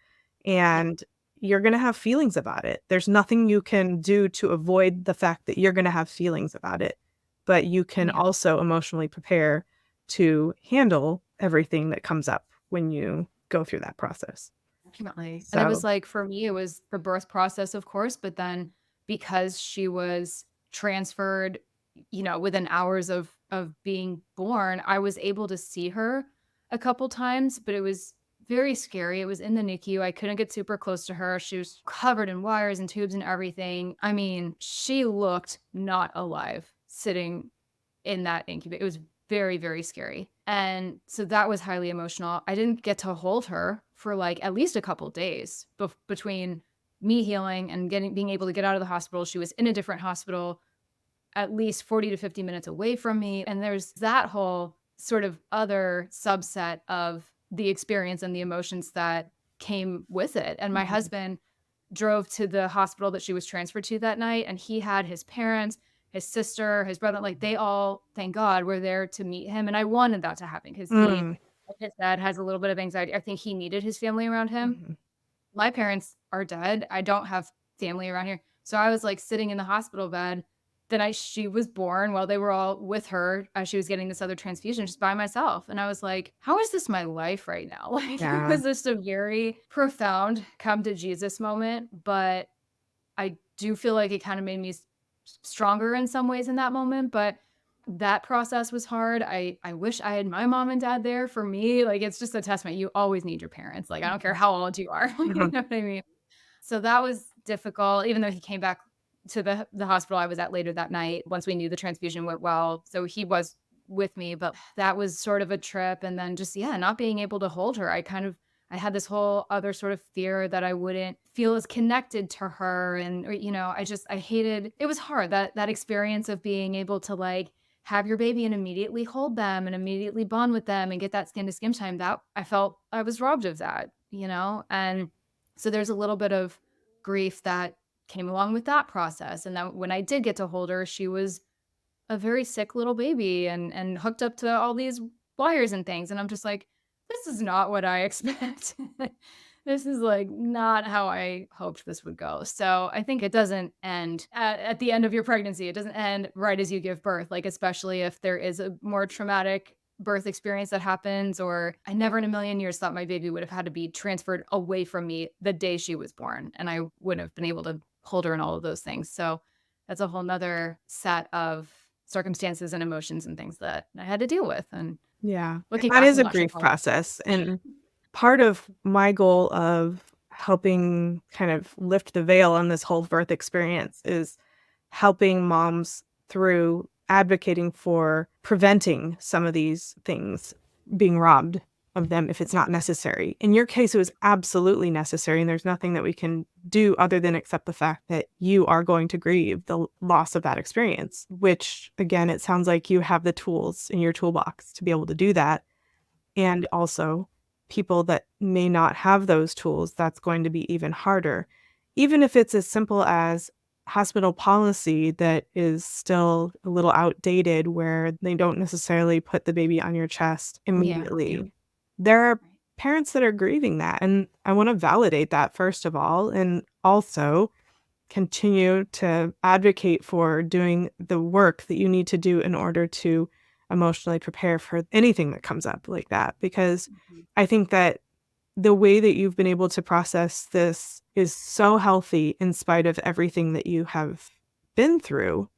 yeah, And you're gonna have feelings about it. There's nothing you can do to avoid the fact that you're gonna have feelings about it, but you can yeah, also emotionally prepare to handle everything that comes up when you go through that process. definitely. And it was So, like, for me, it was the birth process, of course, but then because she was transferred, within hours of being born, I was able to see her a couple times, but it was very scary. It was in the NICU. I couldn't get super close to her. She was covered in wires and tubes and everything. I mean, she looked not alive sitting in that incubator. It was very, very scary. And so that was highly emotional. I didn't get to hold her for like at least a couple days between me healing and being able to get out of the hospital. She was in a different hospital at least 40 to 50 minutes away from me. And there's that whole sort of other subset of the experience and the emotions that came with it. And my mhm. husband drove to the hospital that she was transferred to that night, and he had his parents, his sister, his brother, like, they all, thank God, were there to meet him, and I wanted that to happen because he, Mm, like I said, has a little bit of anxiety. I think he needed his family around him. mhm. My parents are dead. I don't have family around here. So I was, like, sitting in the hospital bed the night she was born while they were all with her as she was getting this other transfusion just by myself, and I was like, "How is this my life right now?" Like, it Yeah. was just a very profound come to Jesus moment, but I do feel like it kinda made me stronger in some ways in that moment, but that process was hard. I wish I had my mom and dad there for me. Like, it's just a testament. You always need your parents. Like, I don't care Mhm. how old you are. You Mhm. know what I mean? So that was difficult, even though he came back to the hospital I was at later that night once we knew the transfusion went well. So he was with me, but that was sort of a trip. And then just, yeah, not being able to hold her. I had this whole other sort of fear that I wouldn't feel as connected to her. And, or, I hated, it was hard that experience of being able to like have your baby and immediately hold them and immediately bond with them and get that skin to skin time. That I felt I was robbed of that. And so there's a little bit of grief that came along with that process. And then when I did get to hold her, she was a very sick little baby and hooked up to all these wires and things. And I'm just like, this is not what I expect. This is like not how I hoped this would go. So I think it doesn't end at the end of your pregnancy. It doesn't end right as you give birth, like, especially if there is a more traumatic birth experience that happens, or I never in a million years thought my baby would have had to be transferred away from me the day she was born. And I wouldn't have been able to hold her and all of those things. So that's a whole nother set of circumstances and emotions and things that I had to deal with. And Yeah, and looking that back, is I'm a not sure grief how. process, and part of my goal of helping kind of lift the veil on this whole birth experience is helping moms through advocating for preventing some of these things, being robbed of them if it's not necessary. In your case, it was absolutely necessary, and there's nothing that we can do other than accept the fact that you are going to grieve the loss of that experience, which, again, it sounds like you have the tools in your toolbox to be able to do that. And also, people that may not have those tools, that's going to be even harder. Even if it's as simple as hospital policy that is still a little outdated, where they don't necessarily put the baby on your chest Yeah. Yeah. immediately. There are Right. parents that are grieving that, and I want to validate that first of all, and also continue to advocate for doing the work that you need to do in order to emotionally prepare for anything that comes up like that, because Mhm. I think that the way that you've been able to process this is so healthy in spite of everything that you have been through.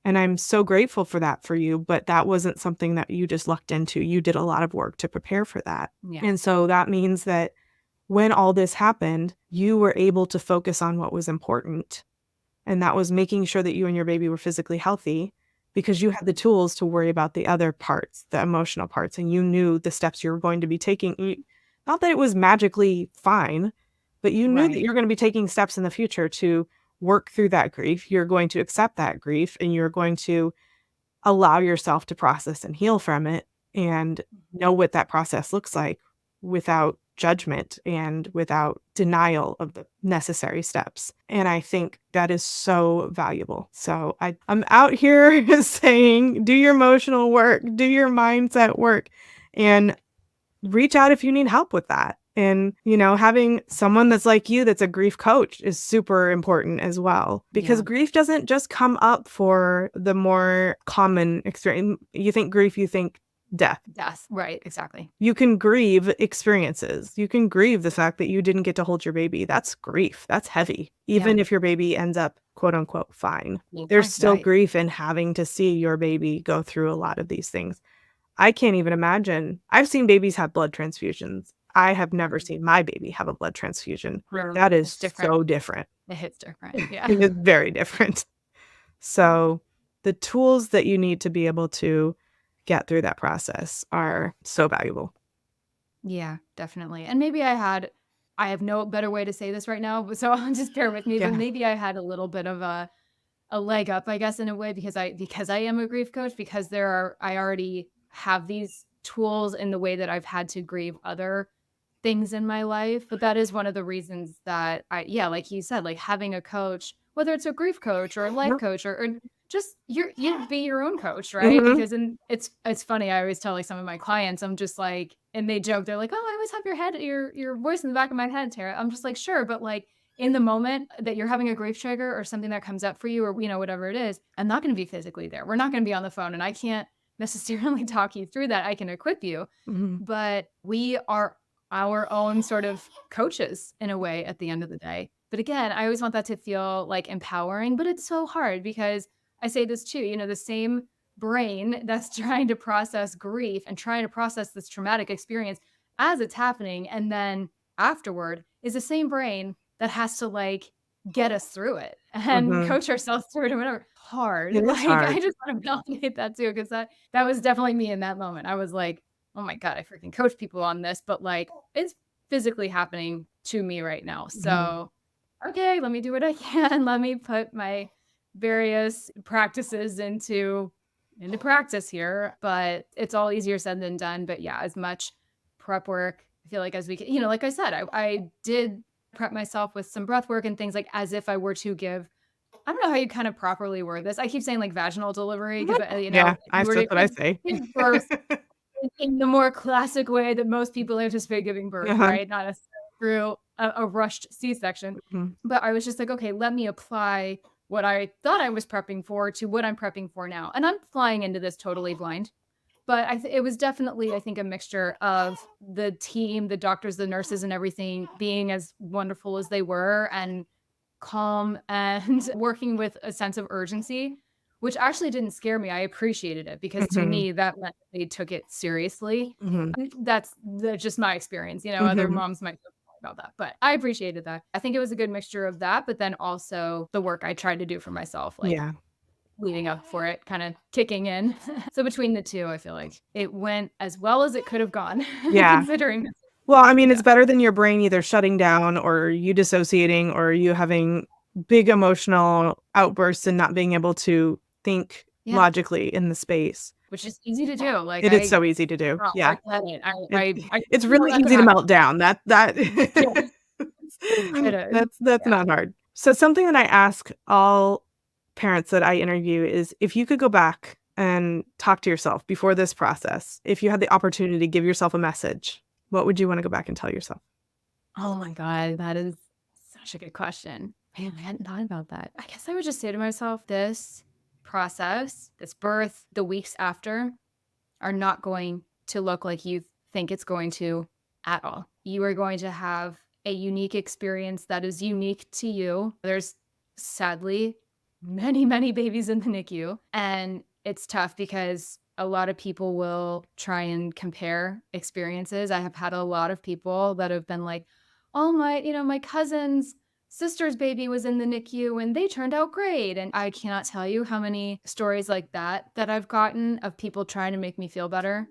And I'm so grateful for that for you. But that wasn't something that you just lucked into. You did a lot of work to prepare for that. Yeah. And so that means that when all this happened, you were able to focus on what was important. And that was making sure that you and your baby were physically healthy, because you had the tools to worry about the other parts, the emotional parts, and you knew the steps you were going to be taking. Not that it was magically fine, but you knew that Right. you're going to be taking steps in the future to work through that grief. You're going to accept that grief, and you're going to allow yourself to process and heal from it and know what that process looks like without judgment and without denial of the necessary steps. And I think that is so valuable. So I'm out here saying, do your emotional work, do your mindset work, and reach out if you need help with that. And, having someone that's like you, that's a grief coach, is super important as well, because Yeah. grief doesn't just come up for the more common experience. You think grief, you think death. Death. Right. Exactly. You can grieve experiences. You can grieve the fact that you didn't get to hold your baby. That's grief. That's heavy. Yeah. Even if your baby ends up, quote unquote, fine, Well, there's fine. still Right. grief in having to see your baby go through a lot of these things. I can't even imagine. I've seen babies have blood transfusions. I have never seen my baby have a blood transfusion. Right. That is It's different. so different. It hits different. Yeah. It is very different. So the tools that you need to be able to get through that process are so valuable. Yeah, definitely. And maybe I have no better way to say this right now, but so just bear with me, but Yeah. maybe I had a little bit of a leg up, I guess, in a way, because I am a grief coach, because I already have these tools in the way that I've had to grieve other things in my life. But that is one of the reasons that yeah, like you said, like having a coach, whether it's a grief coach or a life Yep. coach, or just you be your own coach, right? Mhm. Because it's funny. I always tell like some of my clients, I'm just like, and they joke, they're like, "Oh, I always have your voice in the back of my head, Tara." I'm just like, sure, but like in the moment that you're having a grief trigger or something that comes up for you, or whatever it is, I'm not going to be physically there. We're not going to be on the phone, and I can't necessarily talk you through that. I can equip you, Mhm. but we are our own sort of coaches in a way at the end of the day. But again, I always want that to feel like empowering, but it's so hard because I say this too, the same brain that's trying to process grief and trying to process this traumatic experience as it's happening and then afterward is the same brain that has to like get us through it and Mhm. coach ourselves through it or whatever. Hard. It is Like I hard. just want to validate that too, because that was definitely me in that moment. I was like, oh my God, I freaking coach people on this, but like it's physically happening to me right now. Mhm. So, okay, let me do what I can. Let me put my various practices into practice here, but it's all easier said than done. But yeah, as much prep work, I feel like as we can, like I said, I did prep myself with some breath work and things like as if I were to give, I don't know how you kind of properly word this. I keep saying like vaginal delivery because, Yeah, if you were that's to what I say. give birth in the more classic way that most people anticipate giving birth, Uh-huh. right? Not necessarily through a rushed C-section. Mhm. But I was just like, okay, let me apply what I thought I was prepping for to what I'm prepping for now. And I'm flying into this totally blind. But it was definitely, I think, a mixture of the team, the doctors, the nurses, and everything being as wonderful as they were and calm and working with a sense of urgency, which actually didn't scare me. I appreciated it because to Mhm. me, that meant they took it seriously. Mhm. That's just my experience. Other Mhm. moms might feel about that, but I appreciated that. I think it was a good mixture of that, but then also the work I tried to do for myself, like Yeah. leading up for it kind of kicking in. So between the two, I feel like it went as well as it could have gone, Yeah. considering. Well, I mean, it's Yeah. better than your brain either shutting down or you dissociating or you having big emotional outbursts and not being able to think Yeah. logically in the space. Which is easy to do. Like It is so easy to do. oh, Yeah. I get it. It I it's know really that could easy to happen. melt down. That Yeah, it is. that's Yeah. not hard. So something that I ask all parents that I interview is, if you could go back and talk to yourself before this process, if you had the opportunity to give yourself a message, what would you want to go back and tell yourself? Oh my God, that is such a good question. Man, I hadn't thought about that. I guess I would just say to myself, this process, this birth, the weeks after, are not going to look like you think it's going to at all. You are going to have a unique experience that is unique to you. There's sadly many, many babies in the NICU, and it's tough because a lot of people will try and compare experiences. I have had a lot of people that have been like, oh, my cousin's sister's baby was in the NICU and they turned out great. And I cannot tell you how many stories like that I've gotten of people trying to make me feel better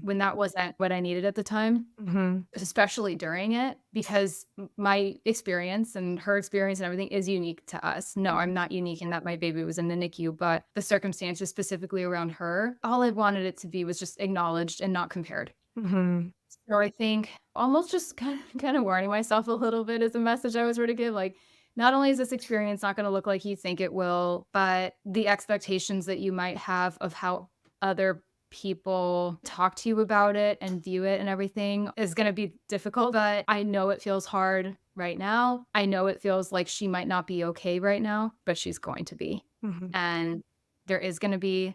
when that wasn't what I needed at the time, especially during it, because my experience and her experience and everything is unique to us. No, I'm not unique in that my baby was in the NICU, but the circumstances specifically around her, all I wanted it to be was just acknowledged and not compared. So I think almost just kind of warning myself a little bit is a message I was ready to give. Like, not only is this experience not going to look like you think it will, but the expectations that you might have of how other people talk to you about it and view it and everything is going to be difficult. But I know it feels hard right now. I know it feels like she might not be okay right now, but she's going to be. And there is going to be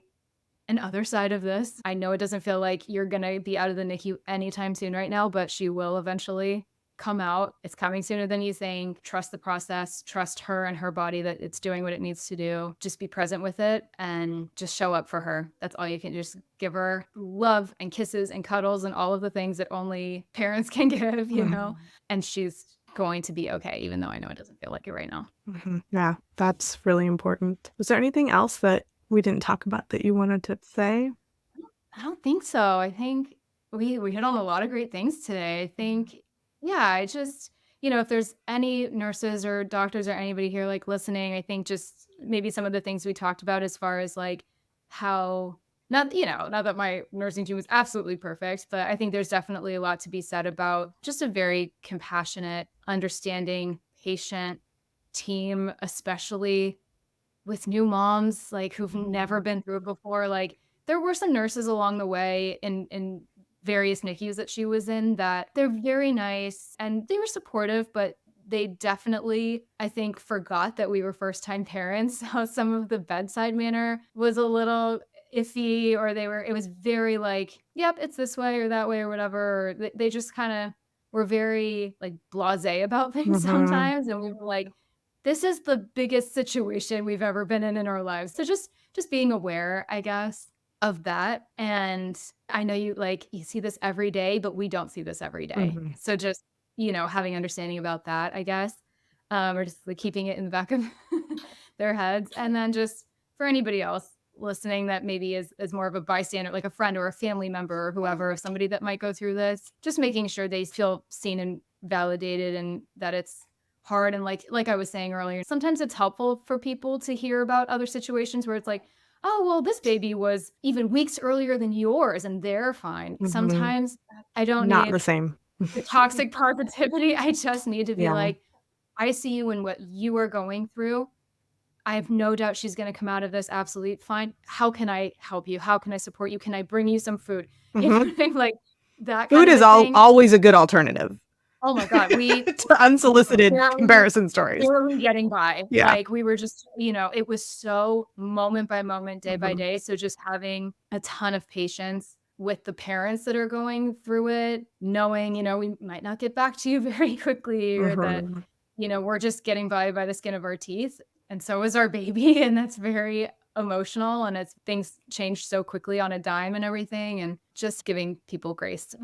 an other side of this. I know it doesn't feel like you're going to be out of the NICU anytime soon right now, but she will eventually come out. It's coming sooner than you think. Trust the process, trust her and her body that it's doing what it needs to do. Just be present with it and just show up for her. That's all you can. Just give her love and kisses and cuddles and all of the things that only parents can give, and she's going to be okay, even though I know it doesn't feel like it right now. Yeah, that's really important. Was there anything else that we didn't talk about that you wanted to say? I don't think so. I think we hit on a lot of great things today. I think, yeah, I just, if there's any nurses or doctors or anybody here like listening, I think just maybe some of the things we talked about as far as like how, not that my nursing team was absolutely perfect, but I think there's definitely a lot to be said about just a very compassionate, understanding, patient team, especially with new moms, like who've never been through it before. Like, there were some nurses along the way in various NICUs that she was in that they're very nice and they were supportive, but they definitely, I think, forgot that we were first-time parents. How some of the bedside manner was a little iffy, or it was very like, yep, it's this way or that way or whatever. Or they just kind of were very like blasé about things sometimes. And we were like, this is the biggest situation we've ever been in our lives. So just being aware, I guess, of that. And I know you see this every day, but we don't see this every day. So just, having understanding about that, I guess, or just like keeping it in the back of their heads. And then just for anybody else listening that maybe is more of a bystander, like a friend or a family member or whoever, somebody that might go through this, just making sure they feel seen and validated and that it's hard. And like I was saying earlier, sometimes it's helpful for people to hear about other situations where it's like, oh, well, this baby was even weeks earlier than yours and they're fine. Sometimes I don't Not need the same. the toxic positivity. I just need to be like, I see you in what you are going through. I have no doubt she's going to come out of this absolutely fine. How can I help you? How can I support you? Can I bring you some food? Like that. Food is always a good alternative. Oh my God. To unsolicited comparison stories. We were getting by. Yeah. Like we were just, it was so moment by moment, day by day. So just having a ton of patience with the parents that are going through it, knowing, we might not get back to you very quickly, or that, we're just getting by the skin of our teeth. And so is our baby. And that's very emotional, and things change so quickly on a dime and everything, and just giving people grace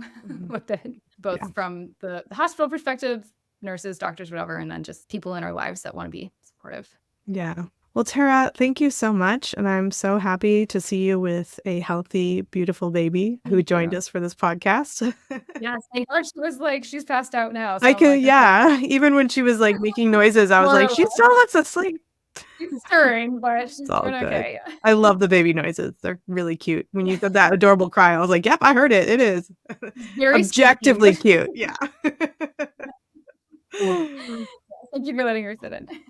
with it, both from the hospital perspective, nurses, doctors, whatever, and then just people in our lives that want to be supportive. Yeah. Well, Tara, thank you so much. And I'm so happy to see you with a healthy, beautiful baby who joined us for this podcast. Yes. She was like, she's passed out now. So even when she was like making noises, I was like, she still looks asleep. She's stirring, but she's doing okay. I love the baby noises. They're really cute. When you said that adorable cry, I was like, yep, I heard it. It is very objectively cute. Yeah. Thank you for letting her sit in.